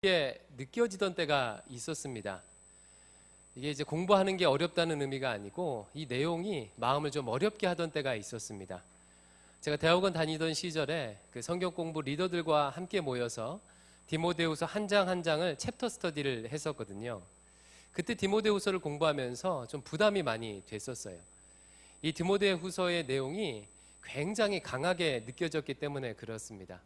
게 느껴지던 때가 있었습니다. 이게 이제 공부하는 게 어렵다는 의미가 아니고 이 내용이 마음을 좀 어렵게 하던 때가 있었습니다. 제가 대학원 다니던 시절에 그 성경 공부 리더들과 함께 모여서 디모데후서 한 장 한 장을 챕터 스터디를 했었거든요. 그때 디모데후서를 공부하면서 좀 부담이 많이 됐었어요. 이 디모데후서의 내용이 굉장히 강하게 느껴졌기 때문에 그렇습니다.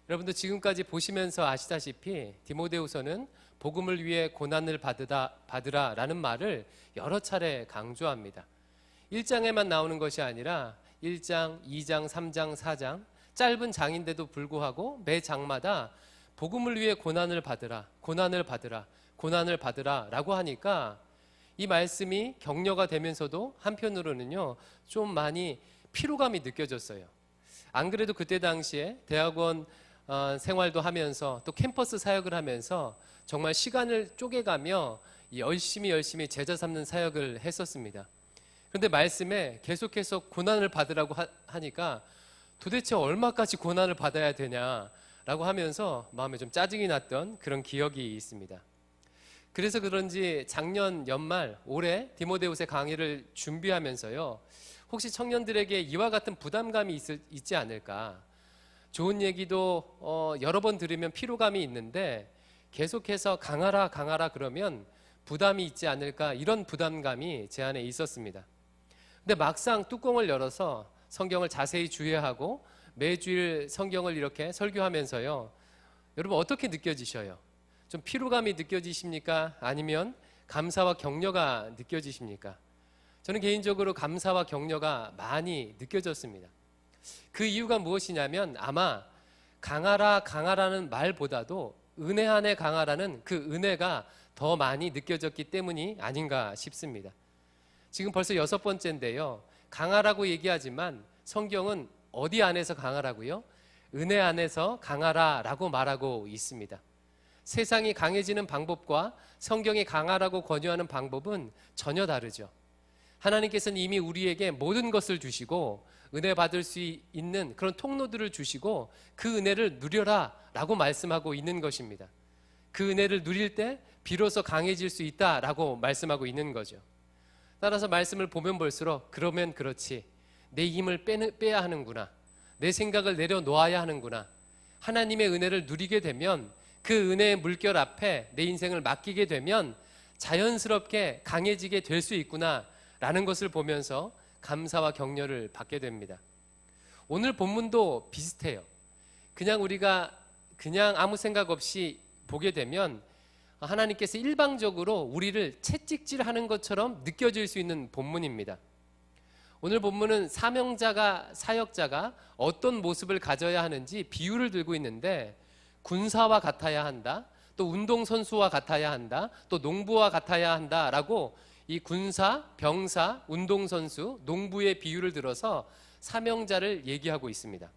여러분도 지금까지 보시면서 아시다시피 디모데후서는 복음을 위해 고난을 받으라 라는 말을 여러 차례 강조합니다. 1장에만 나오는 것이 아니라 1장, 2장, 3장, 4장 짧은 장인데도 불구하고 매 장마다 복음을 위해 고난을 받으라, 고난을 받으라, 고난을 받으라 라고 하니까 이 말씀이 격려가 되면서도 한편으로는요 좀 많이 피로감이 느껴졌어요. 안 그래도 그때 당시에 대학원 생활도 하면서 또 캠퍼스 사역을 하면서 정말 시간을 쪼개가며 열심히 제자 삼는 사역을 했었습니다. 그런데 말씀에 계속해서 고난을 받으라고 하니까 도대체 얼마까지 고난을 받아야 되냐라고 하면서 마음에 좀 짜증이 났던 그런 기억이 있습니다. 그래서 그런지 작년 연말 올해 디모데후서 강의를 준비하면서요 혹시 청년들에게 이와 같은 부담감이 있지 않을까, 좋은 얘기도 여러 번 들으면 피로감이 있는데 계속해서 강하라 그러면 부담이 있지 않을까, 이런 부담감이 제 안에 있었습니다. 근데 막상 뚜껑을 열어서 성경을 자세히 주의하고 매주일 성경을 이렇게 설교하면서요 여러분 어떻게 느껴지셔요? 좀 피로감이 느껴지십니까? 아니면 감사와 격려가 느껴지십니까? 저는 개인적으로 감사와 격려가 많이 느껴졌습니다. 그 이유가 무엇이냐면 아마 강하라는 말보다도 은혜 안에 강하라는 그 은혜가 더 많이 느껴졌기 때문이 아닌가 싶습니다. 지금 벌써 6번째인데요. 강하라고 얘기하지만 성경은 어디 안에서 강하라고요? 은혜 안에서 강하라라고 말하고 있습니다. 세상이 강해지는 방법과 성경이 강하라고 권유하는 방법은 전혀 다르죠. 하나님께서는 이미 우리에게 모든 것을 주시고 은혜 받을 수 있는 그런 통로들을 주시고 그 은혜를 누려라 라고 말씀하고 있는 것입니다. 그 은혜를 누릴 때 비로소 강해질 수 있다라고 말씀하고 있는 거죠. 따라서 말씀을 보면 볼수록 그러면 그렇지, 내 힘을 빼야 하는구나, 내 생각을 내려놓아야 하는구나, 하나님의 은혜를 누리게 되면 그 은혜의 물결 앞에 내 인생을 맡기게 되면 자연스럽게 강해지게 될 수 있구나 라는 것을 보면서 감사와 격려를 받게 됩니다. 오늘 본문도 비슷해요. 그냥 우리가 그냥 아무 생각 없이 보게 되면 하나님께서 일방적으로 우리를 채찍질하는 것처럼 느껴질 수 있는 본문입니다. 오늘 본문은 사명자가, 사역자가 어떤 모습을 가져야 하는지 비유를 들고 있는데 군사와 같아야 한다, 또 운동선수와 같아야 한다, 또 농부와 같아야 한다라고 이 군사, 병사, 운동선수, 농부의 비유를 들어서 사명자를 얘기하고 있습니다.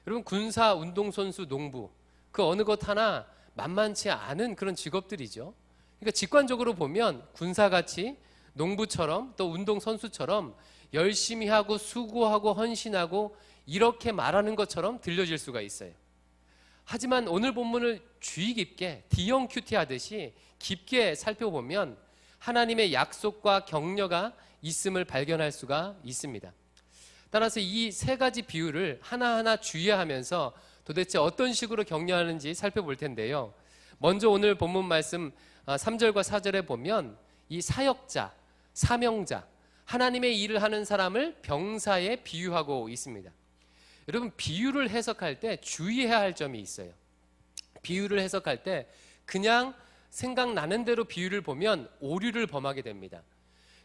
여러분, 군사, 운동선수, 농부, 그 어느 것 하나 만만치 않은 그런 직업들이죠. 그러니까 직관적으로 보면 군사같이 농부처럼 또 운동선수처럼 열심히 하고 수고하고 헌신하고 이렇게 말하는 것처럼 들려질 수가 있어요. 하지만 오늘 본문을 주의 깊게 DMQT 하듯이 깊게 살펴보면 하나님의 약속과 격려가 있음을 발견할 수가 있습니다. 따라서 이 세 가지 비유를 하나하나 주의하면서 도대체 어떤 식으로 격려하는지 살펴볼 텐데요. 먼저 오늘 본문 말씀 3절과 4절에 보면 이 사역자, 사명자, 하나님의 일을 하는 사람을 병사에 비유하고 있습니다. 여러분, 비유를 해석할 때 주의해야 할 점이 있어요. 비유를 해석할 때 그냥 생각나는 대로 비유를 보면 오류를 범하게 됩니다.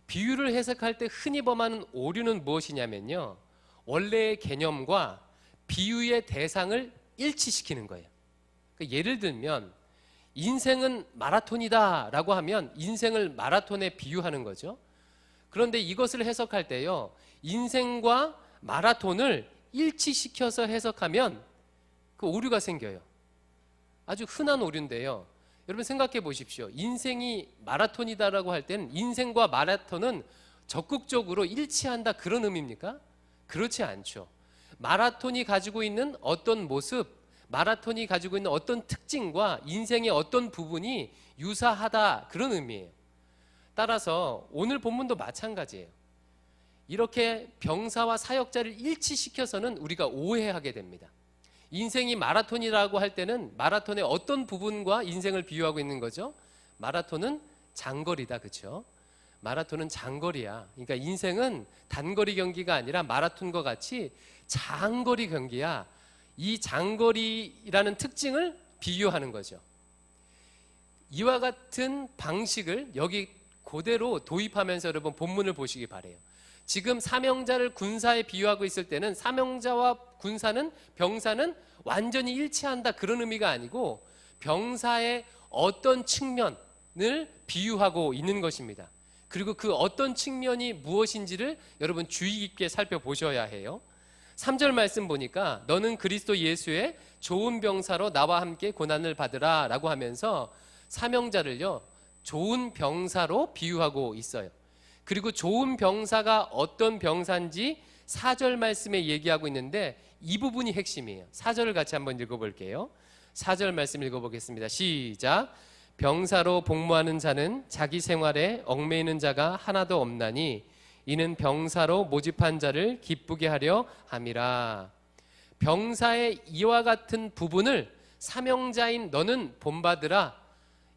비유를 해석할 때 흔히 범하는 오류는 무엇이냐면요, 원래의 개념과 비유의 대상을 일치시키는 거예요. 그러니까 예를 들면 인생은 마라톤이다 라고 하면 인생을 마라톤에 비유하는 거죠. 그런데 이것을 해석할 때요, 인생과 마라톤을 일치시켜서 해석하면 그 오류가 생겨요. 아주 흔한 오류인데요. 여러분 생각해 보십시오. 인생이 마라톤이다라고 할 때는 인생과 마라톤은 적극적으로 일치한다 그런 의미입니까? 그렇지 않죠. 마라톤이 가지고 있는 어떤 모습, 마라톤이 가지고 있는 어떤 특징과 인생의 어떤 부분이 유사하다, 그런 의미예요. 따라서 오늘 본문도 마찬가지예요. 이렇게 병사와 사역자를 일치시켜서는 우리가 오해하게 됩니다. 인생이 마라톤이라고 할 때는 마라톤의 어떤 부분과 인생을 비유하고 있는 거죠? 마라톤은 장거리다, 그렇죠? 마라톤은 장거리야. 그러니까 인생은 단거리 경기가 아니라 마라톤과 같이 장거리 경기야. 이 장거리라는 특징을 비유하는 거죠. 이와 같은 방식을 여기 그대로 도입하면서 여러분 본문을 보시기 바래요. 지금 사명자를 군사에 비유하고 있을 때는 사명자와 군사는, 병사는 완전히 일치한다, 그런 의미가 아니고 병사의 어떤 측면을 비유하고 있는 것입니다. 그리고 그 어떤 측면이 무엇인지를 여러분 주의 깊게 살펴보셔야 해요. 3절 말씀 보니까 너는 그리스도 예수의 좋은 병사로 나와 함께 고난을 받으라 라고 하면서 사명자를요 좋은 병사로 비유하고 있어요. 그리고 좋은 병사가 어떤 병사인지 4절 말씀에 얘기하고 있는데 이 부분이 핵심이에요. 4절을 같이 한번 읽어볼게요. 4절 말씀 읽어보겠습니다. 시작. 병사로 복무하는 자는 자기 생활에 얽매이는 자가 하나도 없나니 이는 병사로 모집한 자를 기쁘게 하려 함이라. 병사의 이와 같은 부분을 사명자인 너는 본받으라,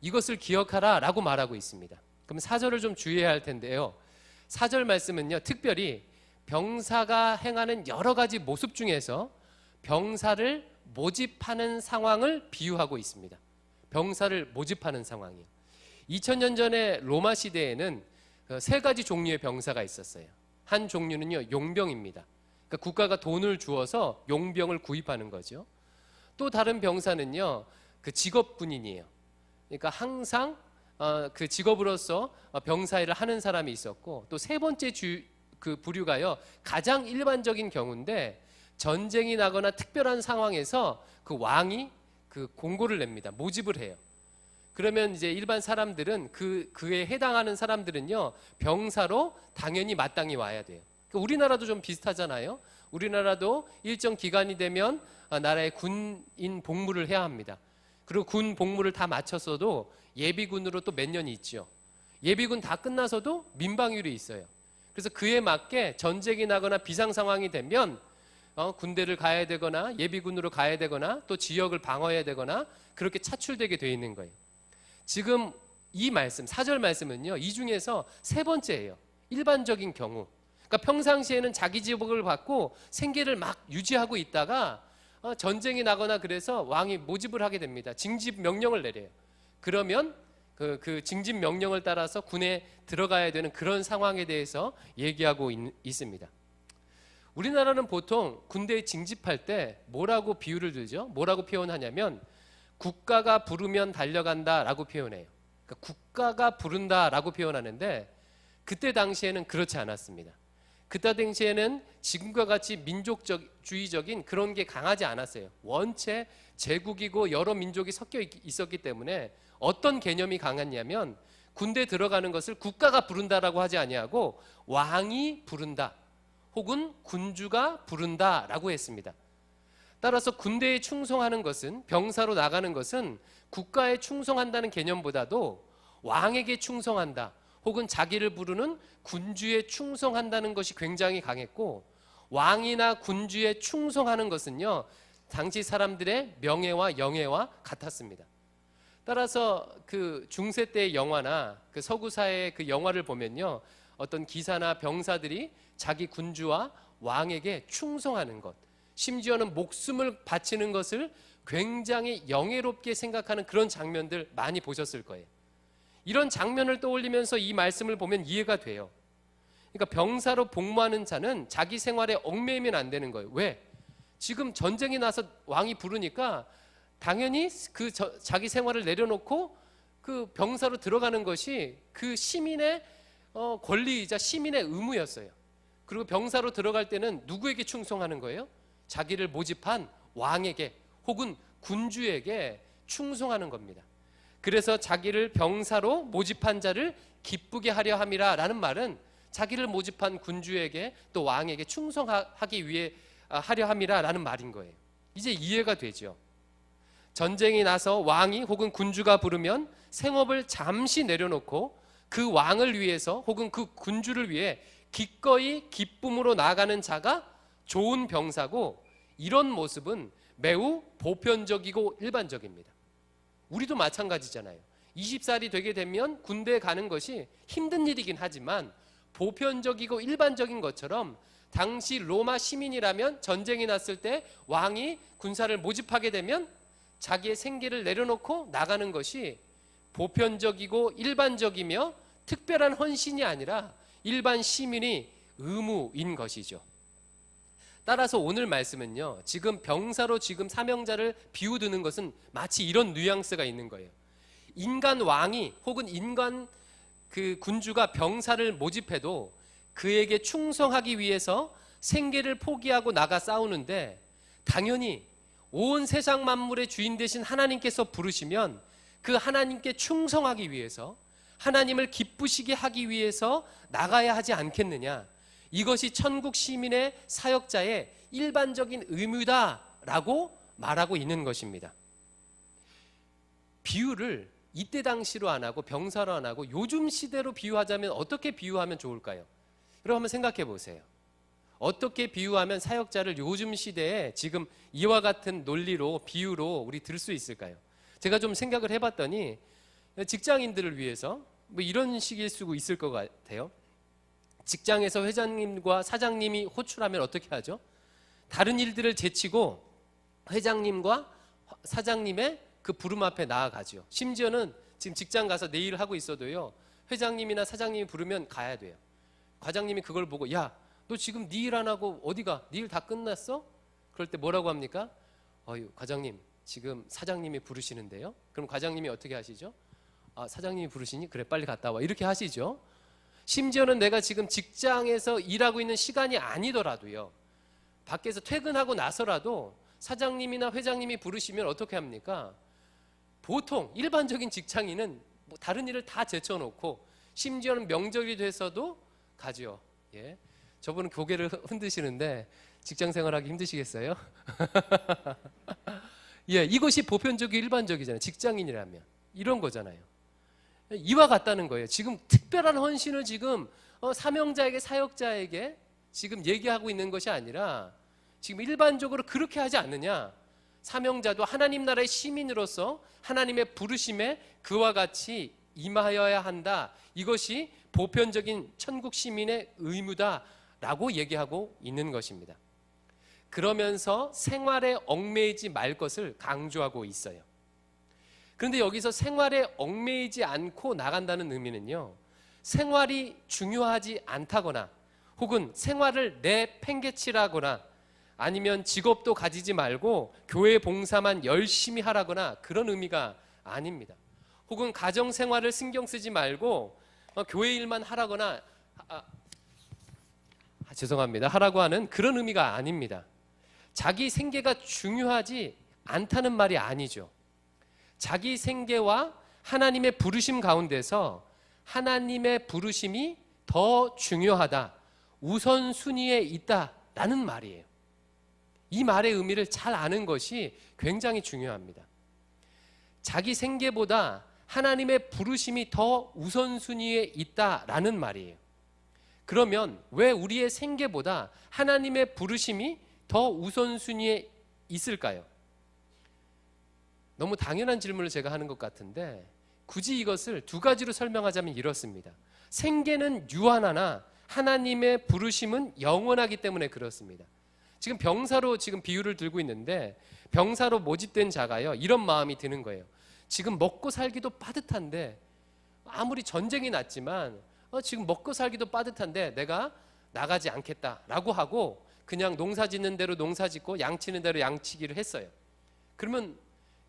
이것을 기억하라 라고 말하고 있습니다. 그럼 4절을 좀 주의해야 할 텐데요. 4절 말씀은요 특별히 병사가 행하는 여러 가지 모습 중에서 병사를 모집하는 상황을 비유하고 있습니다. 병사를 모집하는 상황이요. 2000년 전에 로마 시대에는 세 가지 종류의 병사가 있었어요. 한 종류는요 용병입니다. 그러니까 국가가 돈을 주어서 용병을 구입하는 거죠. 또 다른 병사는요 그 직업 군인이에요. 그러니까 항상 그 직업으로서 병사일을 하는 사람이 있었고, 또 세 번째 그 부류가요 가장 일반적인 경우인데 전쟁이 나거나 특별한 상황에서 그 왕이 그 공고를 냅니다. 모집을 해요. 그러면 이제 일반 사람들은 그에 해당하는 사람들은요 병사로 당연히 마땅히 와야 돼요. 우리나라도 좀 비슷하잖아요. 우리나라도 일정 기간이 되면 나라의 군인 복무를 해야 합니다. 그리고 군 복무를 다 마쳤어도 예비군으로 또 몇 년이 있죠. 예비군 다 끝나서도 민방위로 있어요. 그래서 그에 맞게 전쟁이 나거나 비상 상황이 되면 군대를 가야 되거나 예비군으로 가야 되거나 또 지역을 방어해야 되거나 그렇게 차출되게 돼 있는 거예요. 지금 이 말씀, 4절 말씀은요 이 중에서 세 번째예요. 일반적인 경우. 그러니까 평상시에는 자기 직업을 받고 생계를 막 유지하고 있다가 전쟁이 나거나 그래서 왕이 모집을 하게 됩니다. 징집 명령을 내려요. 그러면 그 징집 명령을 따라서 군에 들어가야 되는 그런 상황에 대해서 얘기하고 있습니다. 우리나라는 보통 군대에 징집할 때 뭐라고 비유를 들죠? 뭐라고 표현하냐면 국가가 부르면 달려간다라고 표현해요. 그러니까 국가가 부른다라고 표현하는데 그때 당시에는 그렇지 않았습니다. 그때 당시에는 지금과 같이 민족주의적인 그런 게 강하지 않았어요. 원체 제국이고 여러 민족이 섞여 있었기 때문에 어떤 개념이 강했냐면 군대 들어가는 것을 국가가 부른다라고 하지 아니하고 왕이 부른다 혹은 군주가 부른다라고 했습니다. 따라서 군대에 충성하는 것은, 병사로 나가는 것은 국가에 충성한다는 개념보다도 왕에게 충성한다 혹은 자기를 부르는 군주에 충성한다는 것이 굉장히 강했고, 왕이나 군주에 충성하는 것은요 당시 사람들의 명예와 영예와 같았습니다. 따라서 그 중세 때의 영화나 그 서구 사회의 그 영화를 보면요 어떤 기사나 병사들이 자기 군주와 왕에게 충성하는 것, 심지어는 목숨을 바치는 것을 굉장히 영예롭게 생각하는 그런 장면들 많이 보셨을 거예요. 이런 장면을 떠올리면서 이 말씀을 보면 이해가 돼요. 그러니까 병사로 복무하는 자는 자기 생활에 얽매이면 안 되는 거예요. 왜? 지금 전쟁이 나서 왕이 부르니까 당연히 자기 생활을 내려놓고 그 병사로 들어가는 것이 그 시민의 권리이자 시민의 의무였어요. 그리고 병사로 들어갈 때는 누구에게 충성하는 거예요? 자기를 모집한 왕에게 혹은 군주에게 충성하는 겁니다. 그래서 자기를 병사로 모집한 자를 기쁘게 하려 함이라 라는 말은 자기를 모집한 군주에게 또 왕에게 충성하기 위해 하려 함이라 라는 말인 거예요. 이제 이해가 되죠. 전쟁이 나서 왕이 혹은 군주가 부르면 생업을 잠시 내려놓고 그 왕을 위해서 혹은 그 군주를 위해 기꺼이 기쁨으로 나아가는 자가 좋은 병사고, 이런 모습은 매우 보편적이고 일반적입니다. 우리도 마찬가지잖아요. 20살이 되게 되면 군대에 가는 것이 힘든 일이긴 하지만 보편적이고 일반적인 것처럼, 당시 로마 시민이라면 전쟁이 났을 때 왕이 군사를 모집하게 되면 자기의 생계를 내려놓고 나가는 것이 보편적이고 일반적이며 특별한 헌신이 아니라 일반 시민이 의무인 것이죠. 따라서 오늘 말씀은요, 지금 병사로 지금 사명자를 비유드는 것은 마치 이런 뉘앙스가 있는 거예요. 인간 왕이 혹은 인간 그 군주가 병사를 모집해도 그에게 충성하기 위해서 생계를 포기하고 나가 싸우는데, 당연히 온 세상 만물의 주인 되신 하나님께서 부르시면 그 하나님께 충성하기 위해서, 하나님을 기쁘시게 하기 위해서 나가야 하지 않겠느냐. 이것이 천국 시민의 사역자의 일반적인 의무다라고 말하고 있는 것입니다. 비유를 이때 당시로 안 하고 병사로 안 하고 요즘 시대로 비유하자면 어떻게 비유하면 좋을까요? 여러분 한번 생각해 보세요. 어떻게 비유하면 사역자를 요즘 시대에 지금 이와 같은 논리로, 비유로 우리 들 수 있을까요? 제가 좀 생각을 해봤더니 직장인들을 위해서 뭐 이런 식일 수 있을 것 같아요. 직장에서 회장님과 사장님이 호출하면 어떻게 하죠? 다른 일들을 제치고 회장님과 사장님의 그 부름 앞에 나아가죠. 심지어는 지금 직장 가서 내 일을 하고 있어도요, 회장님이나 사장님이 부르면 가야 돼요. 과장님이 그걸 보고, 야, 너 지금 네 일 안 하고 어디가? 네 일 다 끝났어? 그럴 때 뭐라고 합니까? 과장님, 지금 사장님이 부르시는데요. 그럼 과장님이 어떻게 하시죠? 아, 사장님이 부르시니? 그래, 빨리 갔다 와. 이렇게 하시죠. 심지어는 내가 지금 직장에서 일하고 있는 시간이 아니더라도요, 밖에서 퇴근하고 나서라도 사장님이나 회장님이 부르시면 어떻게 합니까? 보통 일반적인 직장인은 뭐 다른 일을 다 제쳐놓고 심지어는 명절이 돼서도 가죠. 예. 저분은 고개를 흔드시는데 직장 생활하기 힘드시겠어요? 예, 이것이 보편적이고 일반적이잖아요. 직장인이라면 이런 거잖아요. 이와 같다는 거예요. 지금 특별한 헌신을 지금 사명자에게, 사역자에게 지금 얘기하고 있는 것이 아니라 지금 일반적으로 그렇게 하지 않느냐. 사명자도 하나님 나라의 시민으로서 하나님의 부르심에 그와 같이 임하여야 한다. 이것이 보편적인 천국 시민의 의무다라고 얘기하고 있는 것입니다. 그러면서 생활에 얽매이지 말 것을 강조하고 있어요. 그런데 여기서 생활에 얽매이지 않고 나간다는 의미는요, 생활이 중요하지 않다거나 혹은 생활을 내팽개치라거나 아니면 직업도 가지지 말고 교회 봉사만 열심히 하라거나 그런 의미가 아닙니다. 혹은 가정 생활을 신경 쓰지 말고 교회 일만 하라거나 죄송합니다. 하라고 하는 그런 의미가 아닙니다. 자기 생계가 중요하지 않다는 말이 아니죠. 자기 생계와 하나님의 부르심 가운데서 하나님의 부르심이 더 중요하다, 우선순위에 있다라는 말이에요. 이 말의 의미를 잘 아는 것이 굉장히 중요합니다. 자기 생계보다 하나님의 부르심이 더 우선순위에 있다라는 말이에요. 그러면 왜 우리의 생계보다 하나님의 부르심이 더 우선순위에 있을까요? 너무 당연한 질문을 제가 하는 것 같은데 굳이 이것을 두 가지로 설명하자면 이렇습니다. 생계는 유한하나 하나님의 부르심은 영원하기 때문에 그렇습니다. 지금 병사로 지금 비유를 들고 있는데 병사로 모집된 자가요, 이런 마음이 드는 거예요. 지금 먹고 살기도 빠듯한데, 아무리 전쟁이 났지만 지금 먹고 살기도 빠듯한데 내가 나가지 않겠다라고 하고 그냥 농사 짓는 대로 농사 짓고 양치는 대로 양치기를 했어요. 그러면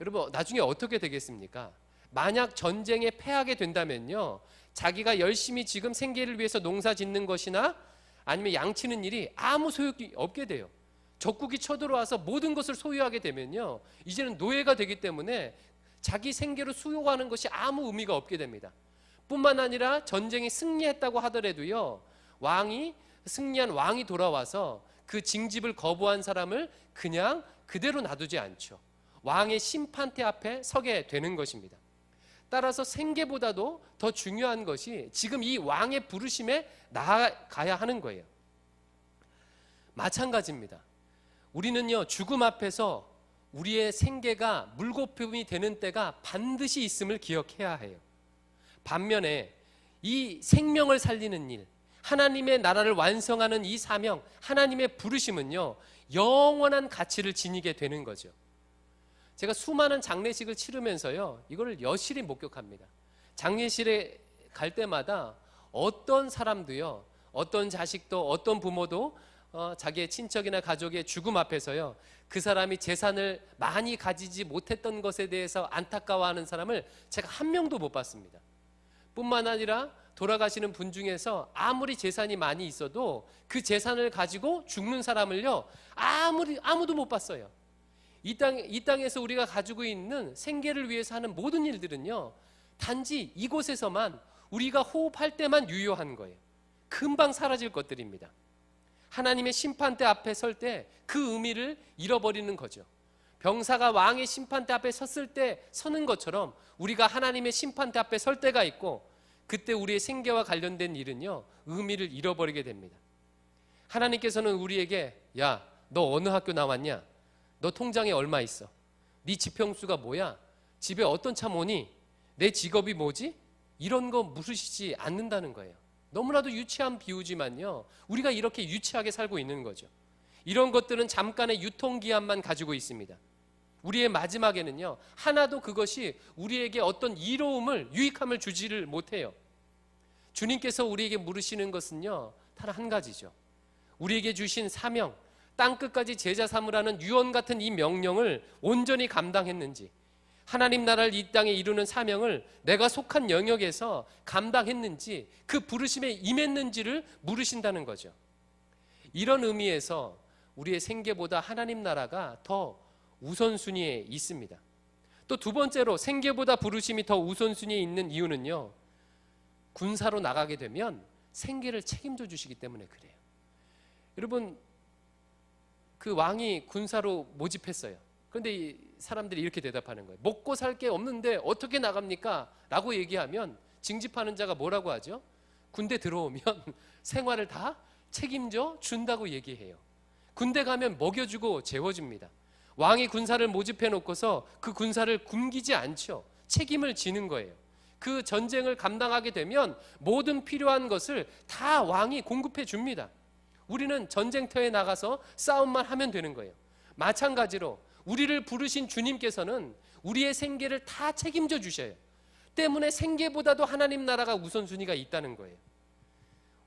여러분 나중에 어떻게 되겠습니까? 만약 전쟁에 패하게 된다면요, 자기가 열심히 지금 생계를 위해서 농사 짓는 것이나 아니면 양치는 일이 아무 소용이 없게 돼요. 적국이 쳐들어와서 모든 것을 소유하게 되면요, 이제는 노예가 되기 때문에 자기 생계로 수용하는 것이 아무 의미가 없게 됩니다. 뿐만 아니라 전쟁이 승리했다고 하더라도요, 승리한 왕이 돌아와서 그 징집을 거부한 사람을 그냥 그대로 놔두지 않죠. 왕의 심판대 앞에 서게 되는 것입니다. 따라서 생계보다도 더 중요한 것이 지금 이 왕의 부르심에 나아가야 하는 거예요. 마찬가지입니다. 우리는요, 죽음 앞에서 우리의 생계가 물거품이 되는 때가 반드시 있음을 기억해야 해요. 반면에 이 생명을 살리는 일, 하나님의 나라를 완성하는 이 사명, 하나님의 부르심은요, 영원한 가치를 지니게 되는 거죠. 제가 수많은 장례식을 치르면서요, 이거를 여실히 목격합니다. 장례실에 갈 때마다 어떤 사람도요, 어떤 자식도 어떤 부모도 자기의 친척이나 가족의 죽음 앞에서요, 그 사람이 재산을 많이 가지지 못했던 것에 대해서 안타까워하는 사람을 제가 한 명도 못 봤습니다. 뿐만 아니라 돌아가시는 분 중에서 아무리 재산이 많이 있어도 그 재산을 가지고 죽는 사람을요, 아무도 못 봤어요. 이 땅에서 우리가 가지고 있는 생계를 위해서 하는 모든 일들은요, 단지 이곳에서만 우리가 호흡할 때만 유효한 거예요. 금방 사라질 것들입니다. 하나님의 심판대 앞에 설 때 그 의미를 잃어버리는 거죠. 병사가 왕의 심판대 앞에 섰을 때 서는 것처럼 우리가 하나님의 심판대 앞에 설 때가 있고, 그때 우리의 생계와 관련된 일은요, 의미를 잃어버리게 됩니다. 하나님께서는 우리에게, 야, 너 어느 학교 나왔냐? 너 통장에 얼마 있어? 네 지평수가 뭐야? 집에 어떤 차 모니? 내 직업이 뭐지? 이런 거 물으시지 않는다는 거예요. 너무나도 유치한 비유지만요, 우리가 이렇게 유치하게 살고 있는 거죠. 이런 것들은 잠깐의 유통기한만 가지고 있습니다. 우리의 마지막에는요, 하나도 그것이 우리에게 어떤 이로움을, 유익함을 주지를 못해요. 주님께서 우리에게 물으시는 것은요, 단 한 가지죠. 우리에게 주신 사명, 땅끝까지 제자 삼으라는 유언 같은 이 명령을 온전히 감당했는지, 하나님 나라를 이 땅에 이루는 사명을 내가 속한 영역에서 감당했는지, 그 부르심에 임했는지를 물으신다는 거죠. 이런 의미에서 우리의 생계보다 하나님 나라가 더 우선순위에 있습니다. 또 두 번째로 생계보다 부르심이 더 우선순위에 있는 이유는요, 군사로 나가게 되면 생계를 책임져 주시기 때문에 그래요. 여러분, 그 왕이 군사로 모집했어요. 그런데 이 사람들이 이렇게 대답하는 거예요. 먹고 살 게 없는데 어떻게 나갑니까? 라고 얘기하면 징집하는 자가 뭐라고 하죠? 군대 들어오면 생활을 다 책임져 준다고 얘기해요. 군대 가면 먹여주고 재워줍니다. 왕이 군사를 모집해 놓고서 그 군사를 굶기지 않죠. 책임을 지는 거예요. 그 전쟁을 감당하게 되면 모든 필요한 것을 다 왕이 공급해 줍니다. 우리는 전쟁터에 나가서 싸움만 하면 되는 거예요. 마찬가지로 우리를 부르신 주님께서는 우리의 생계를 다 책임져 주셔요. 때문에 생계보다도 하나님 나라가 우선순위가 있다는 거예요.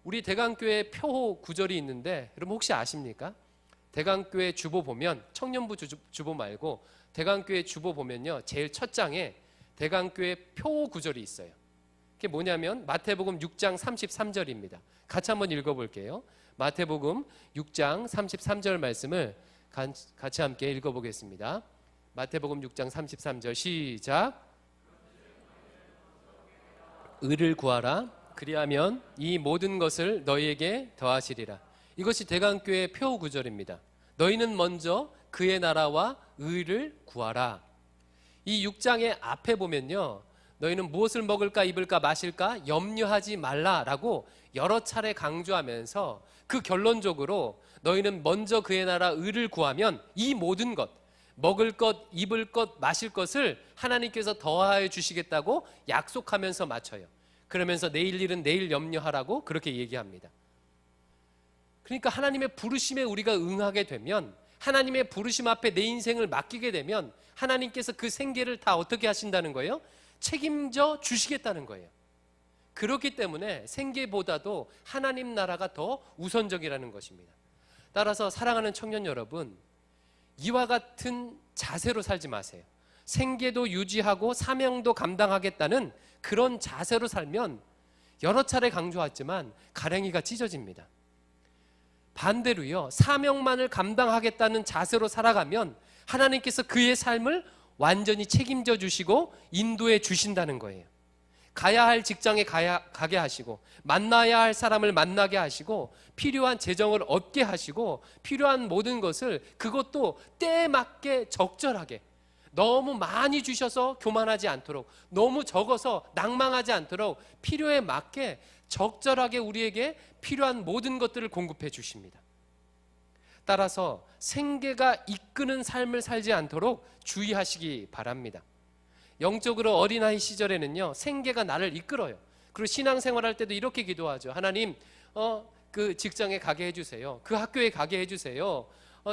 우리 대강교회 표호 구절이 있는데 여러분 혹시 아십니까? 대강교회 주보 보면, 청년부 주보 말고 대강교회 주보 보면요, 제일 첫 장에 대강교회 표호 구절이 있어요. 그게 뭐냐면 마태복음 6장 33절입니다. 같이 한번 읽어볼게요. 마태복음 6장 33절 말씀을 같이 함께 읽어보겠습니다. 마태복음 6장 33절 시작. 의를 구하라. 그리하면 이 모든 것을 너희에게 더하시리라. 이것이 대강교회의 표어 구절입니다. 너희는 먼저 그의 나라와 의를 구하라. 이 6장의 앞에 보면요, 너희는 무엇을 먹을까 입을까 마실까 염려하지 말라라고 여러 차례 강조하면서 그 결론적으로 너희는 먼저 그의 나라 의를 구하면 이 모든 것, 먹을 것, 입을 것, 마실 것을 하나님께서 더하여 주시겠다고 약속하면서 마쳐요. 그러면서 내일 일은 내일 염려하라고 그렇게 얘기합니다. 그러니까 하나님의 부르심에 우리가 응하게 되면, 하나님의 부르심 앞에 내 인생을 맡기게 되면 하나님께서 그 생계를 다 어떻게 하신다는 거예요? 책임져 주시겠다는 거예요. 그렇기 때문에 생계보다도 하나님 나라가 더 우선적이라는 것입니다. 따라서 사랑하는 청년 여러분, 이와 같은 자세로 살지 마세요. 생계도 유지하고 사명도 감당하겠다는 그런 자세로 살면 여러 차례 강조했지만 가랭이가 찢어집니다. 반대로요, 사명만을 감당하겠다는 자세로 살아가면 하나님께서 그의 삶을 완전히 책임져 주시고 인도해 주신다는 거예요. 가야 할 직장에 가게 하시고, 만나야 할 사람을 만나게 하시고, 필요한 재정을 얻게 하시고, 필요한 모든 것을 그것도 때에 맞게 적절하게 너무 많이 주셔서 교만하지 않도록, 너무 적어서 낭망하지 않도록 필요에 맞게 적절하게 우리에게 필요한 모든 것들을 공급해 주십니다. 따라서 생계가 이끄는 삶을 살지 않도록 주의하시기 바랍니다. 영적으로 어린아이 시절에는요, 생계가 나를 이끌어요. 그리고 신앙생활할 때도 이렇게 기도하죠. 하나님, 그 직장에 가게 해주세요. 그 학교에 가게 해주세요.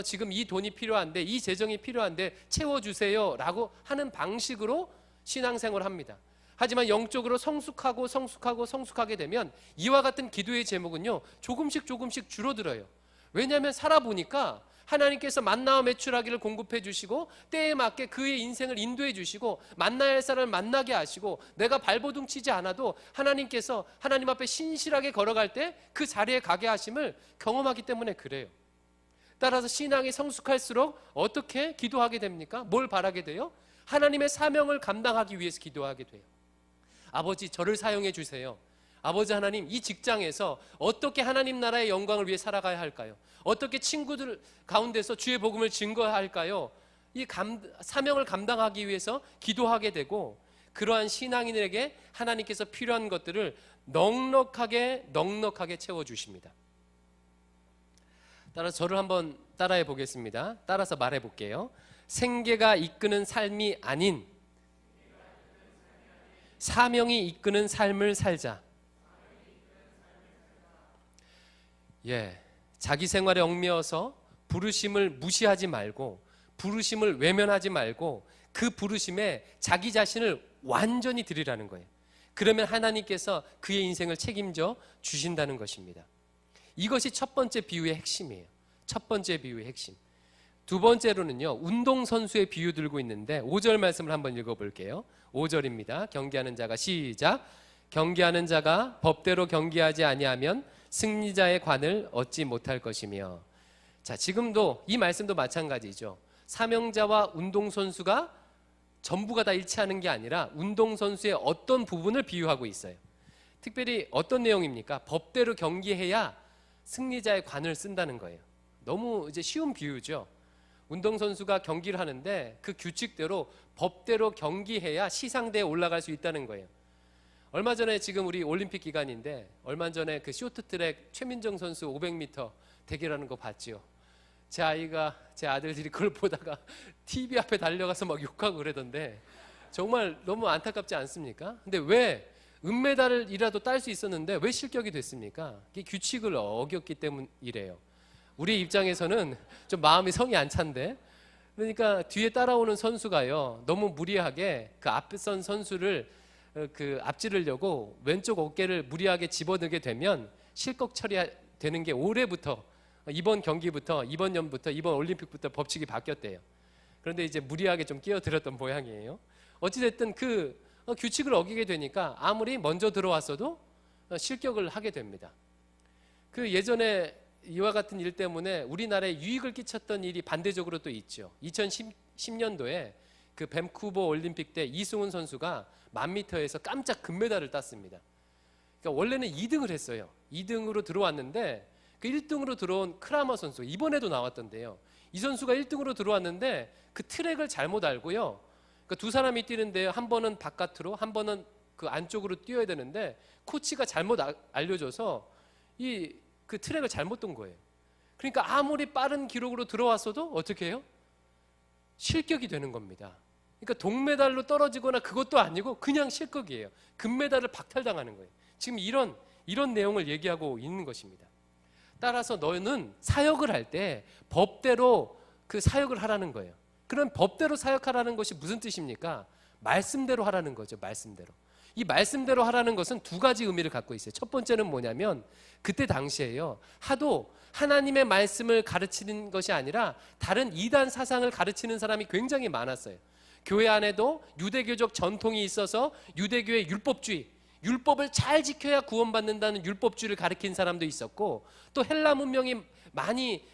지금 이 돈이 필요한데, 이 재정이 필요한데 채워주세요 라고 하는 방식으로 신앙생활을 합니다. 하지만 영적으로 성숙하게 되면 이와 같은 기도의 제목은요, 조금씩 줄어들어요. 왜냐하면 살아보니까 하나님께서 만나와 메추라기를 공급해 주시고 때에 맞게 그의 인생을 인도해 주시고 만나야 할 사람을 만나게 하시고 내가 발버둥 치지 않아도 하나님께서 하나님 앞에 신실하게 걸어갈 때 그 자리에 가게 하심을 경험하기 때문에 그래요. 따라서 신앙이 성숙할수록 어떻게 기도하게 됩니까? 뭘 바라게 돼요? 하나님의 사명을 감당하기 위해서 기도하게 돼요. 아버지, 저를 사용해 주세요. 아버지 하나님, 이 직장에서 어떻게 하나님 나라의 영광을 위해 살아가야 할까요? 어떻게 친구들 가운데서 주의 복음을 증거할까요? 이 사명을 감당하기 위해서 기도하게 되고, 그러한 신앙인에게 하나님께서 필요한 것들을 넉넉하게 채워주십니다. 따라서 저를 한번 따라해 보겠습니다. 따라서 말해 볼게요. 생계가 이끄는 삶이 아닌 사명이 이끄는 삶을 살자. 자기 생활에 얽매여서 부르심을 무시하지 말고, 부르심을 외면하지 말고, 그 부르심에 자기 자신을 완전히 드리라는 거예요. 그러면 하나님께서 그의 인생을 책임져 주신다는 것입니다. 이것이 첫 번째 비유의 핵심이에요. 첫 번째 비유의 핵심. 두 번째로는요, 운동선수의 비유 들고 있는데 5절 말씀을 한번 읽어볼게요. 5절입니다. 경기하는 자가, 시작. 경기하는 자가 법대로 경기하지 아니하면 승리자의 관을 얻지 못할 것이며. 자, 지금도 이 말씀도 마찬가지죠. 사명자와 운동선수가 전부가 다 일치하는 게 아니라 운동선수의 어떤 부분을 비유하고 있어요. 특별히 어떤 내용입니까? 법대로 경기해야 승리자의 관을 쓴다는 거예요. 너무 이제 쉬운 비유죠. 운동선수가 경기를 하는데 그 규칙대로 법대로 경기해야 시상대에 올라갈 수 있다는 거예요. 얼마 전에, 지금 우리 올림픽 기간인데 얼마 전에 그 쇼트트랙 최민정 선수 500m 대결하는 거 봤죠. 제 아들들이 그걸 보다가 TV 앞에 달려가서 막 욕하고 그러던데 정말 너무 안타깝지 않습니까? 근데 왜 은메달이라도 딸 수 있었는데 왜 실격이 됐습니까? 이게 규칙을 어겼기 때문이래요. 우리 입장에서는 좀 마음이 성이 안 찬데, 그러니까 뒤에 따라오는 선수가요, 너무 무리하게 그 앞선 선수를 앞지르려고 왼쪽 어깨를 무리하게 집어넣게 되면 실격 처리되는 게 올해부터, 이번 경기부터, 이번 년부터, 이번 올림픽부터 법칙이 바뀌었대요. 그런데 이제 무리하게 좀 끼어들었던 모양이에요. 어찌됐든 그 규칙을 어기게 되니까 아무리 먼저 들어왔어도 실격을 하게 됩니다. 그 예전에 이와 같은 일 때문에 우리나라에 유익을 끼쳤던 일이 반대적으로 또 있죠. 2010년도에 그 밴쿠버 올림픽 때 이승훈 선수가 1000m에서 깜짝 금메달을 땄습니다. 그러니까 원래는 2등을 했어요. 2등으로 들어왔는데 그 1등으로 들어온 크라머 선수, 이번에도 나왔던데요. 이 선수가 1등으로 들어왔는데 그 트랙을 잘못 알고요. 그러니까 두 사람이 뛰는데 한 번은 바깥으로, 한 번은 그 안쪽으로 뛰어야 되는데 코치가 잘못 알려줘서 그 트랙을 잘못 돈 거예요. 그러니까 아무리 빠른 기록으로 들어왔어도 어떻게 해요? 실격이 되는 겁니다. 그러니까 동메달로 떨어지거나 그것도 아니고 그냥 실격이에요. 금메달을 박탈당하는 거예요. 지금 이런 내용을 얘기하고 있는 것입니다. 따라서 너는 사역을 할 때 법대로 그 사역을 하라는 거예요. 그럼 법대로 사역하라는 것이 무슨 뜻입니까? 말씀대로 하라는 거죠. 말씀대로. 이 말씀대로 하라는 것은 두 가지 의미를 갖고 있어요. 첫 번째는 뭐냐면 그때 당시에요, 하도 하나님의 말씀을 가르치는 것이 아니라 다른 이단 사상을 가르치는 사람이 굉장히 많았어요. 교회 안에도 유대교적 전통이 있어서 유대교의 율법주의, 율법을 잘 지켜야 구원받는다는 율법주의를 가르친 사람도 있었고, 또 헬라 문명이 많이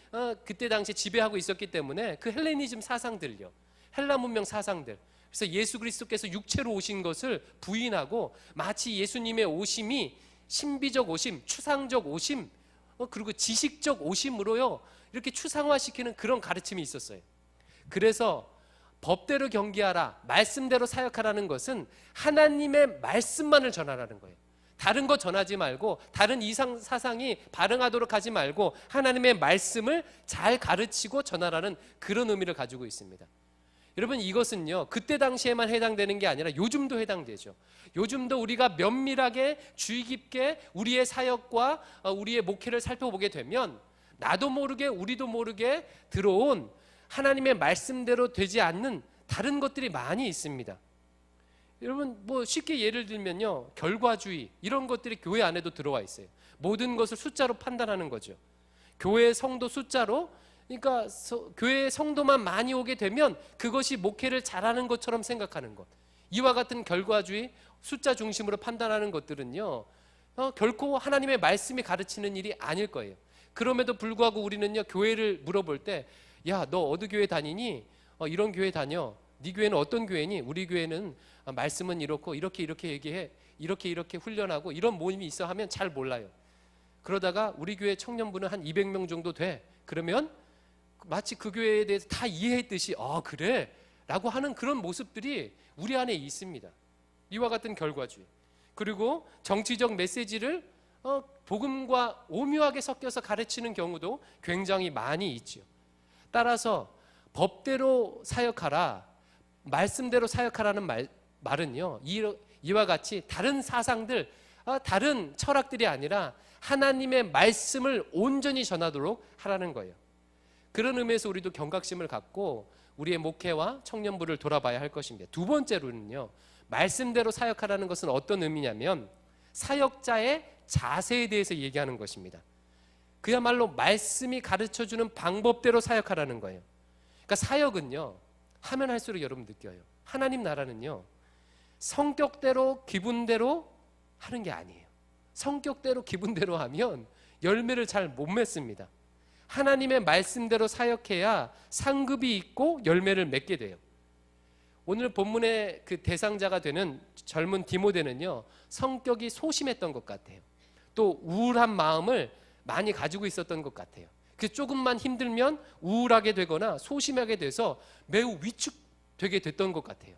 그때 당시에 지배하고 있었기 때문에 그 헬레니즘 사상들요, 헬라 문명 사상들, 그래서 예수 그리스도께서 육체로 오신 것을 부인하고 마치 예수님의 오심이 신비적 오심, 추상적 오심, 그리고 지식적 오심으로요 이렇게 추상화시키는 그런 가르침이 있었어요. 그래서 법대로 경계하라, 말씀대로 사역하라는 것은 하나님의 말씀만을 전하라는 거예요. 다른 거 전하지 말고, 다른 이상 사상이 발흥하도록 하지 말고 하나님의 말씀을 잘 가르치고 전하라는 그런 의미를 가지고 있습니다. 여러분, 이것은요 그때 당시에만 해당되는 게 아니라 요즘도 해당되죠. 요즘도 우리가 면밀하게 주의 깊게 우리의 사역과 우리의 목회를 살펴보게 되면 나도 모르게 우리도 모르게 들어온 하나님의 말씀대로 되지 않는 다른 것들이 많이 있습니다. 여러분, 뭐 쉽게 예를 들면요, 결과주의 이런 것들이 교회 안에도 들어와 있어요. 모든 것을 숫자로 판단하는 거죠. 교회 성도 숫자로, 그러니까 교회에 성도만 많이 오게 되면 그것이 목회를 잘하는 것처럼 생각하는 것, 이와 같은 결과주의, 숫자 중심으로 판단하는 것들은요 결코 하나님의 말씀이 가르치는 일이 아닐 거예요. 그럼에도 불구하고 우리는요 교회를 물어볼 때, 야, 너 어디 교회 다니니? 이런 교회 다녀. 네 교회는 어떤 교회니? 우리 교회는 말씀은 이렇고 이렇게 얘기해, 이렇게 훈련하고 이런 모임이 있어 하면 잘 몰라요. 그러다가 우리 교회 청년부는 한 200명 정도 돼. 그러면 마치 그 교회에 대해서 다 이해했듯이 그래? 라고 하는 그런 모습들이 우리 안에 있습니다. 이와 같은 결과주의. 그리고 정치적 메시지를 복음과 오묘하게 섞여서 가르치는 경우도 굉장히 많이 있죠. 따라서 법대로 사역하라, 말씀대로 사역하라는 말은요 이와 같이 다른 사상들, 다른 철학들이 아니라 하나님의 말씀을 온전히 전하도록 하라는 거예요. 그런 의미에서 우리도 경각심을 갖고 우리의 목회와 청년부를 돌아봐야 할 것입니다. 두 번째로는요, 말씀대로 사역하라는 것은 어떤 의미냐면 사역자의 자세에 대해서 얘기하는 것입니다. 그야말로 말씀이 가르쳐주는 방법대로 사역하라는 거예요. 그러니까 사역은요 하면 할수록 여러분 느껴요, 하나님 나라는요 성격대로 기분대로 하는 게 아니에요. 성격대로 기분대로 하면 열매를 잘 못 맺습니다. 하나님의 말씀대로 사역해야 상급이 있고 열매를 맺게 돼요. 오늘 본문의 그 대상자가 되는 젊은 디모데는요 성격이 소심했던 것 같아요. 또 우울한 마음을 많이 가지고 있었던 것 같아요. 그 조금만 힘들면 우울하게 되거나 소심하게 돼서 매우 위축되게 됐던 것 같아요.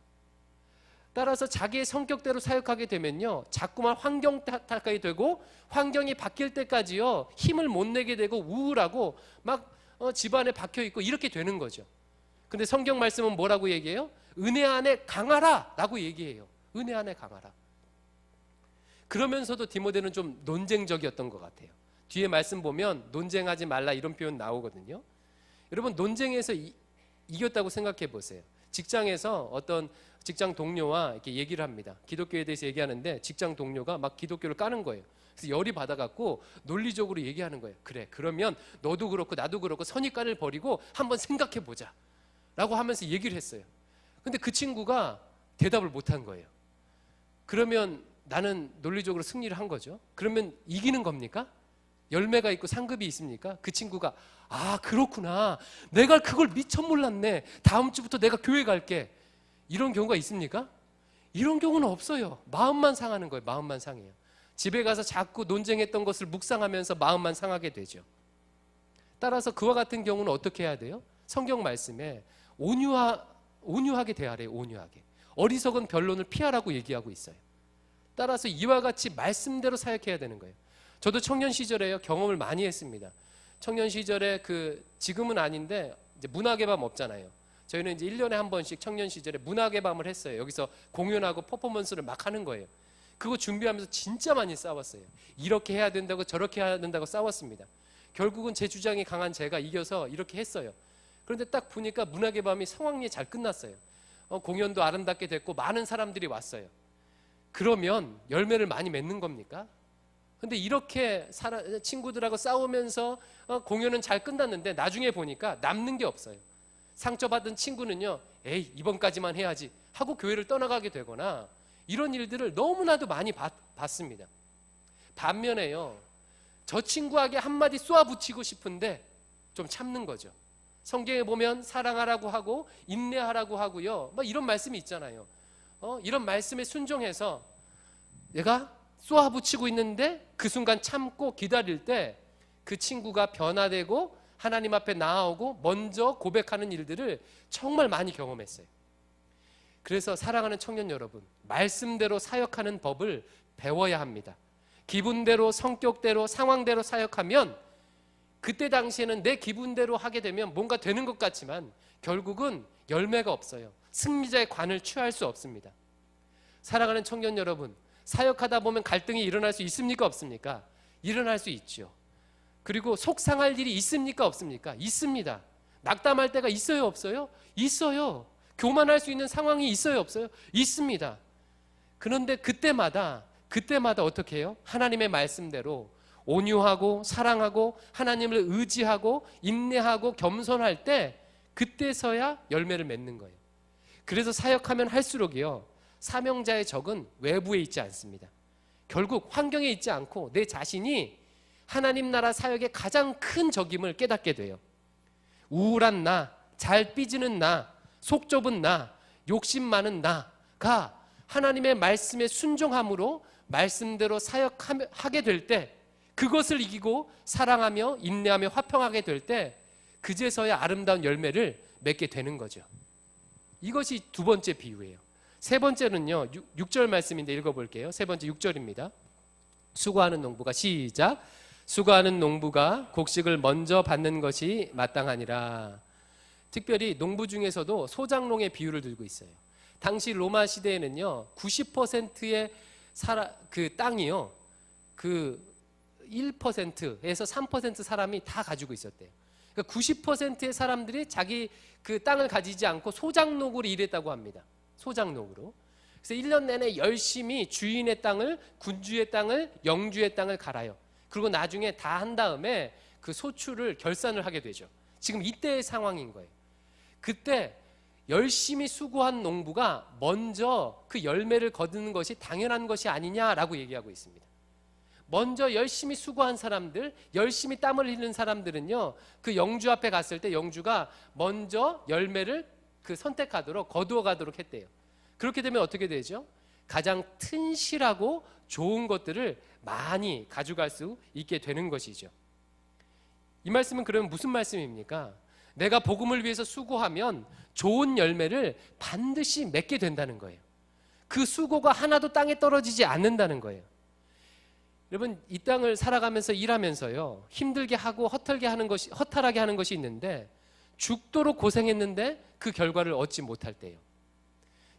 따라서 자기의 성격대로 사역하게 되면요 자꾸만 환경 탓하게 되고, 환경이 바뀔 때까지요 힘을 못 내게 되고 우울하고 막 집안에 박혀 있고 이렇게 되는 거죠. 근데 성경 말씀은 뭐라고 얘기해요? 은혜 안에 강하라 라고 얘기해요. 은혜 안에 강하라. 그러면서도 디모데는 좀 논쟁적이었던 것 같아요. 뒤에 말씀 보면 논쟁하지 말라 이런 표현 나오거든요. 여러분, 논쟁에서 이겼다고 생각해 보세요. 직장에서 어떤 직장 동료와 이렇게 얘기를 합니다. 기독교에 대해서 얘기하는데 직장 동료가 막 기독교를 까는 거예요. 그래서 열이 받아갖고 논리적으로 얘기하는 거예요. 그래, 그러면 너도 그렇고 나도 그렇고 선입관을 버리고 한번 생각해 보자 라고 하면서 얘기를 했어요. 근데 그 친구가 대답을 못한 거예요. 그러면 나는 논리적으로 승리를 한 거죠. 그러면 이기는 겁니까? 열매가 있고 상급이 있습니까? 그 친구가 그렇구나, 내가 그걸 미처 몰랐네, 다음 주부터 내가 교회 갈게, 이런 경우가 있습니까? 이런 경우는 없어요. 마음만 상하는 거예요. 마음만 상해요. 집에 가서 자꾸 논쟁했던 것을 묵상하면서 마음만 상하게 되죠. 따라서 그와 같은 경우는 어떻게 해야 돼요? 성경 말씀에 온유하게 대하래요. 온유하게. 어리석은 변론을 피하라고 얘기하고 있어요. 따라서 이와 같이 말씀대로 사역해야 되는 거예요. 저도 청년 시절에요 경험을 많이 했습니다. 청년 시절에 지금은 아닌데 이제 문학의 밤 없잖아요. 저희는 이제 1년에 한 번씩 청년 시절에 문학의 밤을 했어요. 여기서 공연하고 퍼포먼스를 막 하는 거예요. 그거 준비하면서 진짜 많이 싸웠어요. 이렇게 해야 된다고 저렇게 해야 된다고 싸웠습니다. 결국은 제 주장이 강한 제가 이겨서 이렇게 했어요. 그런데 딱 보니까 문학의 밤이 성황리에 잘 끝났어요. 공연도 아름답게 됐고 많은 사람들이 왔어요. 그러면 열매를 많이 맺는 겁니까? 근데 이렇게 친구들하고 싸우면서 공연은 잘 끝났는데 나중에 보니까 남는 게 없어요. 상처받은 친구는요, 에이 이번까지만 해야지 하고 교회를 떠나가게 되거나 이런 일들을 너무나도 많이 봤습니다. 반면에요, 저 친구에게 한마디 쏘아붙이고 싶은데 좀 참는 거죠. 성경에 보면 사랑하라고 하고 인내하라고 하고요, 막 이런 말씀이 있잖아요. 이런 말씀에 순종해서 내가 쏘아붙이고 있는데 그 순간 참고 기다릴 때 그 친구가 변화되고 하나님 앞에 나아오고 먼저 고백하는 일들을 정말 많이 경험했어요. 그래서 사랑하는 청년 여러분, 말씀대로 사역하는 법을 배워야 합니다. 기분대로, 성격대로, 상황대로 사역하면 그때 당시에는 내 기분대로 하게 되면 뭔가 되는 것 같지만 결국은 열매가 없어요. 승리자의 관을 취할 수 없습니다. 사랑하는 청년 여러분, 사역하다 보면 갈등이 일어날 수 있습니까? 없습니까? 일어날 수 있죠. 그리고 속상할 일이 있습니까? 없습니까? 있습니다. 낙담할 때가 있어요? 없어요? 있어요. 교만할 수 있는 상황이 있어요? 없어요? 있습니다. 그런데 그때마다 어떻게 해요? 하나님의 말씀대로 온유하고 사랑하고 하나님을 의지하고 인내하고 겸손할 때 그때서야 열매를 맺는 거예요. 그래서 사역하면 할수록이요, 사명자의 적은 외부에 있지 않습니다. 결국 환경에 있지 않고 내 자신이 하나님 나라 사역의 가장 큰 적임을 깨닫게 돼요. 우울한 나, 잘 삐지는 나, 속 좁은 나, 욕심 많은 나가 하나님의 말씀에 순종함으로 말씀대로 사역하게 될 때, 그것을 이기고 사랑하며 인내하며 화평하게 될 때 그제서야 아름다운 열매를 맺게 되는 거죠. 이것이 두 번째 비유예요. 세 번째는요, 6절 말씀인데 읽어볼게요. 세 번째 6절입니다. 수고하는 농부가, 시작. 수고하는 농부가 곡식을 먼저 받는 것이 마땅하니라. 특별히 농부 중에서도 소작농의 비유를 들고 있어요. 당시 로마 시대에는요, 90%의 그 땅이요, 그 1%에서 3% 사람이 다 가지고 있었대요. 그러니까 90%의 사람들이 자기 그 땅을 가지지 않고 소작농으로 일했다고 합니다. 소작농으로. 그래서 1년 내내 열심히 주인의 땅을, 군주의 땅을, 영주의 땅을 갈아요. 그리고 나중에 다 한 다음에 그 소출을 결산을 하게 되죠. 지금 이때의 상황인 거예요. 그때 열심히 수고한 농부가 먼저 그 열매를 거두는 것이 당연한 것이 아니냐라고 얘기하고 있습니다. 먼저 열심히 수고한 사람들, 열심히 땀을 흘리는 사람들은요, 그 영주 앞에 갔을 때 영주가 먼저 열매를 그 선택하도록, 거두어 가도록 했대요. 그렇게 되면 어떻게 되죠? 가장 튼실하고 좋은 것들을 많이 가져갈 수 있게 되는 것이죠. 이 말씀은 그러면 무슨 말씀입니까? 내가 복음을 위해서 수고하면 좋은 열매를 반드시 맺게 된다는 거예요. 그 수고가 하나도 땅에 떨어지지 않는다는 거예요. 여러분, 이 땅을 살아가면서 일하면서요, 힘들게 하고 허탈하게 하는 것이 있는데 죽도록 고생했는데 그 결과를 얻지 못할 때요.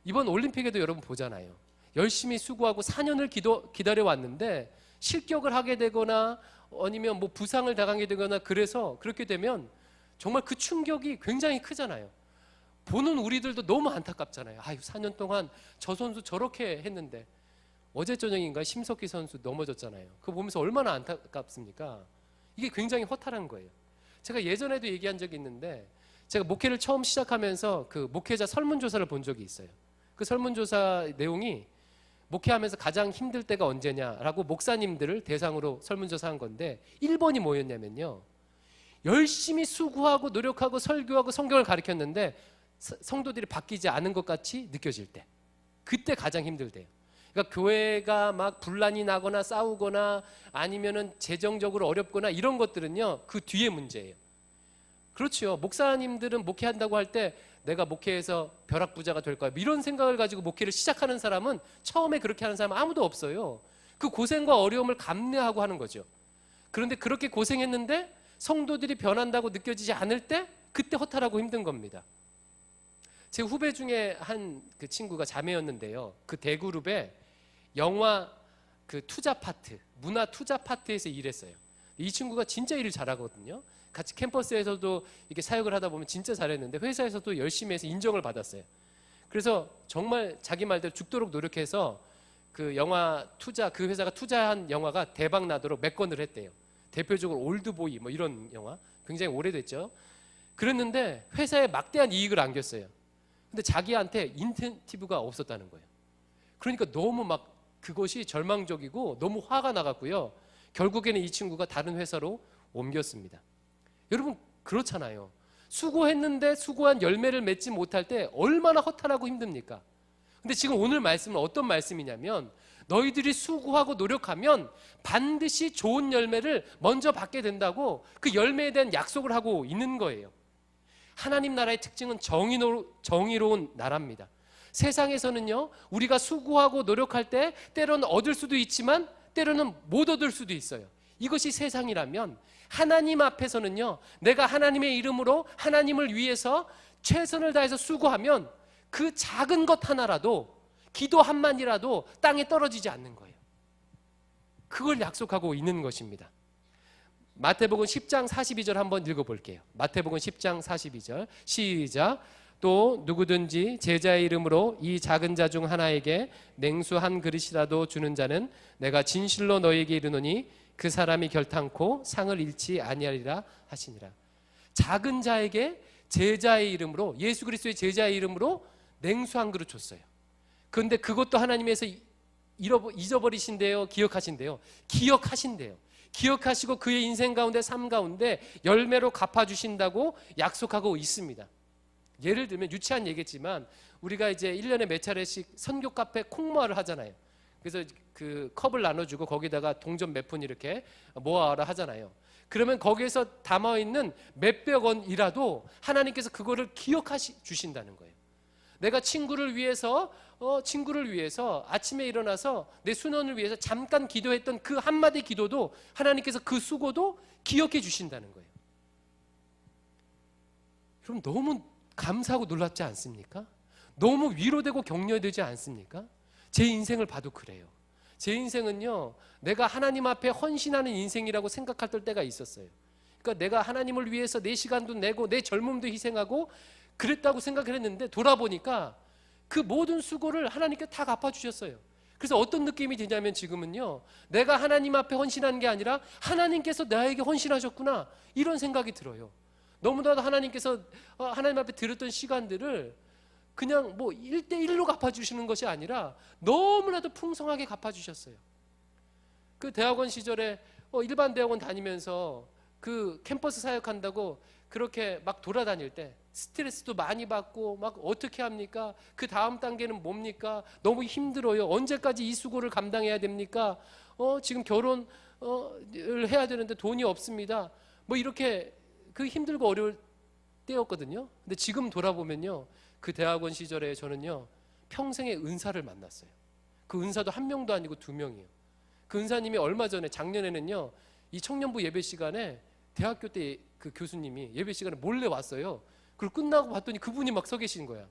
이번 올림픽에도 여러분 보잖아요. 열심히 수고하고 4년을 기다려 왔는데 실격을 하게 되거나 아니면 뭐 부상을 당하게 되거나, 그래서 그렇게 되면 정말 그 충격이 굉장히 크잖아요. 보는 우리들도 너무 안타깝잖아요. 아유, 4년 동안 저 선수 저렇게 했는데, 어제 저녁인가 심석희 선수 넘어졌잖아요. 그거 보면서 얼마나 안타깝습니까? 이게 굉장히 허탈한 거예요. 제가 예전에도 얘기한 적이 있는데, 제가 목회를 처음 시작하면서 그 목회자 설문조사를 본 적이 있어요. 그 설문조사 내용이 목회하면서 가장 힘들 때가 언제냐라고 목사님들을 대상으로 설문조사한 건데, 1번이 뭐였냐면요, 열심히 수고하고 노력하고 설교하고 성경을 가르쳤는데 성도들이 바뀌지 않은 것 같이 느껴질 때, 그때 가장 힘들대요. 그러니까 교회가 막 분란이 나거나 싸우거나 아니면은 재정적으로 어렵거나 이런 것들은요, 그 뒤에 문제예요. 그렇죠. 목사님들은 목회한다고 할 때 내가 목회에서 벼락부자가 될 거야, 이런 생각을 가지고 목회를 시작하는 사람은, 처음에 그렇게 하는 사람은 아무도 없어요. 그 고생과 어려움을 감내하고 하는 거죠. 그런데 그렇게 고생했는데 성도들이 변한다고 느껴지지 않을 때, 그때 허탈하고 힘든 겁니다. 제 후배 중에 한 그 친구가 자매였는데요, 그 대그룹에 영화 그 투자 파트, 문화 투자 파트에서 일했어요. 이 친구가 진짜 일을 잘하거든요. 같이 캠퍼스에서도 이렇게 사역을 하다 보면 진짜 잘했는데 회사에서도 열심히 해서 인정을 받았어요. 그래서 정말 자기 말대로 죽도록 노력해서 그 영화 투자, 그 회사가 투자한 영화가 대박 나도록 몇 건을 했대요. 대표적으로 올드보이 뭐 이런 영화, 굉장히 오래됐죠. 그랬는데 회사에 막대한 이익을 안겼어요. 근데 자기한테 인센티브가 없었다는 거예요. 그러니까 너무 막 그것이 절망적이고 너무 화가 나갔고요. 결국에는 이 친구가 다른 회사로 옮겼습니다. 여러분, 그렇잖아요. 수고했는데 수고한 열매를 맺지 못할 때 얼마나 허탈하고 힘듭니까? 근데 지금 오늘 말씀은 어떤 말씀이냐면, 너희들이 수고하고 노력하면 반드시 좋은 열매를 먼저 받게 된다고 그 열매에 대한 약속을 하고 있는 거예요. 하나님 나라의 특징은 정의로운 나라입니다. 세상에서는요, 우리가 수고하고 노력할 때 때로는 얻을 수도 있지만 때로는 못 얻을 수도 있어요. 이것이 세상이라면 하나님 앞에서는요, 내가 하나님의 이름으로 하나님을 위해서 최선을 다해서 수고하면 그 작은 것 하나라도, 기도 한 마디라도 땅에 떨어지지 않는 거예요. 그걸 약속하고 있는 것입니다. 마태복음 10장 42절 한번 읽어볼게요. 마태복음 10장 42절 시작. 또 누구든지 제자의 이름으로 이 작은 자 중 하나에게 냉수 한 그릇이라도 주는 자는 내가 진실로 너희에게 이르노니 그 사람이 결탄코 상을 잃지 아니하리라 하시니라. 작은 자에게 제자의 이름으로, 예수 그리스도의 제자의 이름으로 냉수 한 그릇 줬어요. 그런데 그것도 하나님께서 잊어버리신대요, 기억하신대요? 기억하신대요. 기억하시고 그의 인생 가운데, 삶 가운데 열매로 갚아주신다고 약속하고 있습니다. 예를 들면 유치한 얘기겠지만 우리가 이제 1년에 몇 차례씩 선교 카페 콩모아를 하잖아요. 그래서 그 컵을 나눠주고 거기다가 동전 몇 푼 이렇게 모아라 하잖아요. 그러면 거기에서 담아있는 몇백 원이라도 하나님께서 그거를 기억하시 주신다는 거예요. 내가 친구를 위해서 아침에 일어나서 내 순원을 위해서 잠깐 기도했던 그 한마디 기도도 하나님께서 그 수고도 기억해 주신다는 거예요. 그럼 너무 감사하고 놀랍지 않습니까? 너무 위로되고 격려되지 않습니까? 제 인생을 봐도 그래요. 제 인생은요, 내가 하나님 앞에 헌신하는 인생이라고 생각할 때가 있었어요. 그러니까 내가 하나님을 위해서 내 시간도 내고 내 젊음도 희생하고 그랬다고 생각을 했는데 돌아보니까 그 모든 수고를 하나님께 다 갚아주셨어요. 그래서 어떤 느낌이 드냐면 지금은요, 내가 하나님 앞에 헌신한 게 아니라 하나님께서 나에게 헌신하셨구나, 이런 생각이 들어요. 너무나도 하나님께서 하나님 앞에 드렸던 시간들을 그냥 뭐 1대1로 갚아주시는 것이 아니라 너무나도 풍성하게 갚아주셨어요. 그 대학원 시절에 일반 대학원 다니면서 그 캠퍼스 사역한다고 그렇게 막 돌아다닐 때 스트레스도 많이 받고 막 어떻게 합니까? 그 다음 단계는 뭡니까? 너무 힘들어요. 언제까지 이 수고를 감당해야 됩니까? 지금 결혼을 해야 되는데 돈이 없습니다. 뭐 이렇게 그 힘들고 어려울 때였거든요. 근데 지금 돌아보면요, 그 대학원 시절에 저는요 평생의 은사를 만났어요. 그 은사도 한 명도 아니고 2명이에요. 그 은사님이 얼마 전에 작년에는요, 이 청년부 예배 시간에 대학교 때 그 교수님이 예배 시간에 몰래 왔어요. 그리고 끝나고 봤더니 그분이 막 서 계신 거야.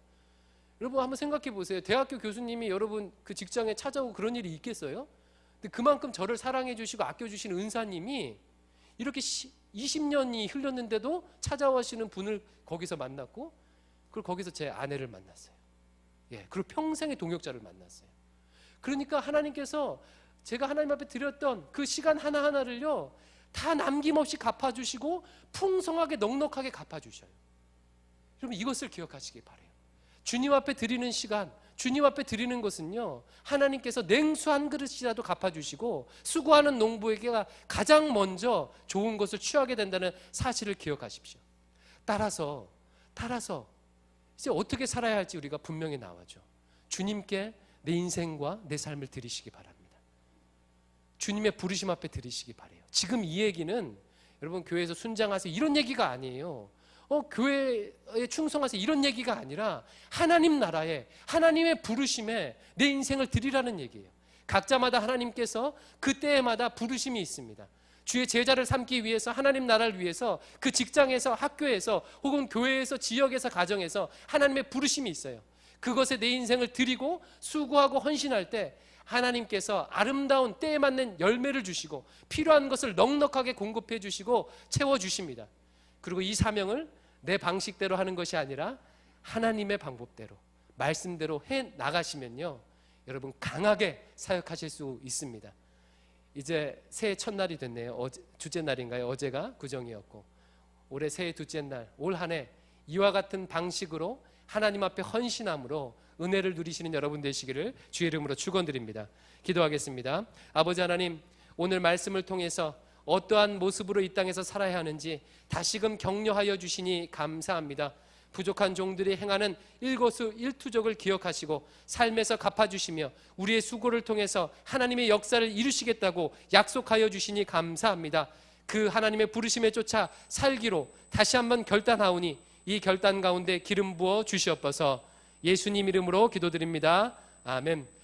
여러분 한번 생각해 보세요. 대학교 교수님이 여러분 그 직장에 찾아오고 그런 일이 있겠어요? 근데 그만큼 저를 사랑해 주시고 아껴 주신 은사님이 이렇게 20년이 흘렀는데도 찾아오시는 분을 거기서 만났고, 그리고 거기서 제 아내를 만났어요. 그리고 평생의 동역자를 만났어요. 그러니까 하나님께서 제가 하나님 앞에 드렸던 그 시간 하나하나를요 다 남김없이 갚아주시고 풍성하게 넉넉하게 갚아주셔요. 여러분 이것을 기억하시기 바라요. 주님 앞에 드리는 시간, 주님 앞에 드리는 것은요, 하나님께서 냉수 한 그릇이라도 갚아주시고 수고하는 농부에게 가장 먼저 좋은 것을 취하게 된다는 사실을 기억하십시오. 따라서 이제 어떻게 살아야 할지 우리가 분명히 나와죠. 주님께 내 인생과 내 삶을 드리시기 바랍니다. 주님의 부르심 앞에 드리시기 바라요. 지금 이 얘기는 여러분 교회에서 순장하세요 이런 얘기가 아니에요. 교회에 충성하세요 이런 얘기가 아니라 하나님 나라에, 하나님의 부르심에 내 인생을 드리라는 얘기예요. 각자마다 하나님께서 그때마다 부르심이 있습니다. 주의 제자를 삼기 위해서, 하나님 나라를 위해서 그 직장에서, 학교에서, 혹은 교회에서, 지역에서, 가정에서 하나님의 부르심이 있어요. 그것에 내 인생을 드리고 수고하고 헌신할 때 하나님께서 아름다운 때에 맞는 열매를 주시고 필요한 것을 넉넉하게 공급해 주시고 채워주십니다. 그리고 이 사명을 내 방식대로 하는 것이 아니라 하나님의 방법대로, 말씀대로 해 나가시면요, 여러분 강하게 사역하실 수 있습니다. 이제 새해 첫날이 됐네요. 주째 날인가요? 어제가 구정이었고 올해 새해 둘째 날, 올 한 해 이와 같은 방식으로 하나님 앞에 헌신함으로 은혜를 누리시는 여러분 되시기를 주의 이름으로 축원드립니다. 기도하겠습니다. 아버지 하나님, 오늘 말씀을 통해서 어떠한 모습으로 이 땅에서 살아야 하는지 다시금 격려하여 주시니 감사합니다. 부족한 종들이 행하는 일거수일투족을 기억하시고 삶에서 갚아주시며 우리의 수고를 통해서 하나님의 역사를 이루시겠다고 약속하여 주시니 감사합니다. 그 하나님의 부르심에 쫓아 살기로 다시 한번 결단하오니 이 결단 가운데 기름 부어 주시옵소서. 예수님 이름으로 기도드립니다. 아멘.